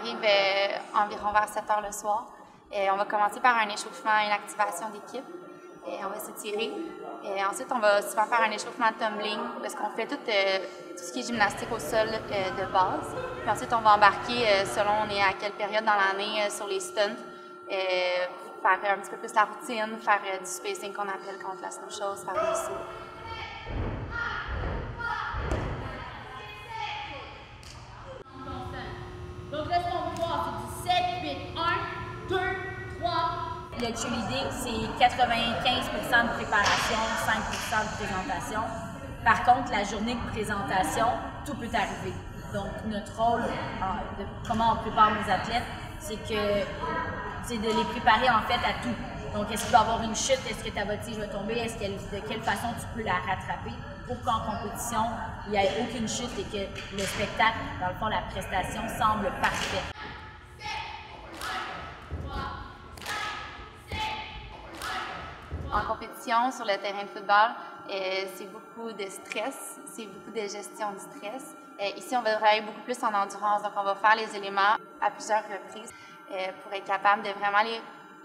arrive environ vers 7 heures le soir. On va commencer par un échauffement et une activation d'équipe. On va s'étirer. Ensuite, on va souvent faire un échauffement tumbling parce qu'on fait tout ce qui est gymnastique au sol de base. Puis ensuite, on va embarquer selon on est à quelle période dans l'année sur les stunts. Faire un petit peu plus la routine, faire du spacing qu'on appelle quand on place nos choses, faire des sauts. Donc là, ce qu'on va voir, c'est du 7, 8, 1, 2, 3. Le cheerleading, c'est 95% de préparation, 5% de présentation. Par contre, la journée de présentation, tout peut arriver. Donc, notre rôle, de comment on prépare nos athlètes, c'est de les préparer en fait à tout. Donc, est-ce qu'il va y avoir une chute? Est-ce que ta voltige va tomber? De quelle façon tu peux la rattraper pour qu'en compétition, il n'y ait aucune chute et que le spectacle, dans le fond, la prestation semble parfaite. En compétition, sur le terrain de football, c'est beaucoup de stress, c'est beaucoup de gestion du stress. Ici, on va travailler beaucoup plus en endurance, donc on va faire les éléments à plusieurs reprises pour être capable de vraiment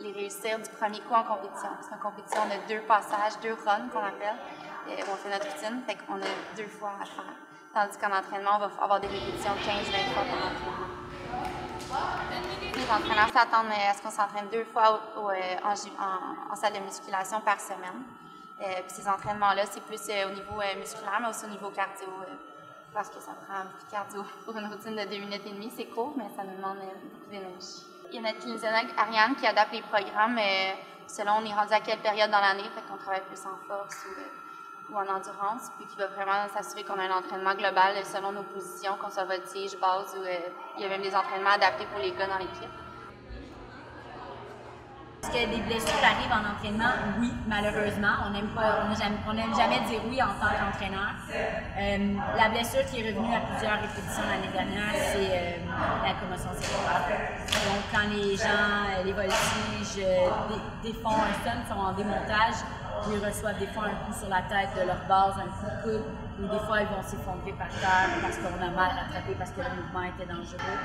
les réussir du premier coup en compétition. Parce qu'en compétition, on a 2 passages, 2 runs qu'on appelle, où on fait notre routine, fait qu'on a 2 fois à faire. Tandis qu'en entraînement, on va avoir des répétitions 15-20 fois par entraînement. Les entraîneurs s'attendent à ce qu'on s'entraîne 2 fois en salle de musculation par semaine. Puis ces entraînements-là, c'est plus au niveau musculaire, mais aussi au niveau cardio, parce que ça prend beaucoup de cardio. Pour une routine de 2 minutes et demie, c'est court, mais ça nous demande beaucoup d'énergie. Il y a notre kinésiologue Ariane qui adapte les programmes selon on est rendu à quelle période dans l'année, fait qu'on travaille plus en force ou en endurance, puis qui va vraiment s'assurer qu'on a un entraînement global selon nos positions, qu'on soit voltige, base, ou il y a même des entraînements adaptés pour les gars dans l'équipe. Est-ce que des blessures arrivent en entraînement? Oui, malheureusement. On n'aime jamais dire oui en tant qu'entraîneur. La blessure qui est revenue à plusieurs répétitions l'année dernière, c'est la commotion cérébrale. Donc, quand les gens, les voltiges, défont un stun, sont en démontage, ils reçoivent des fois un coup sur la tête de leur base, un coup de coude, ou des fois ils vont s'effondrer par terre parce qu'on a mal rattrapé parce que le mouvement était dangereux.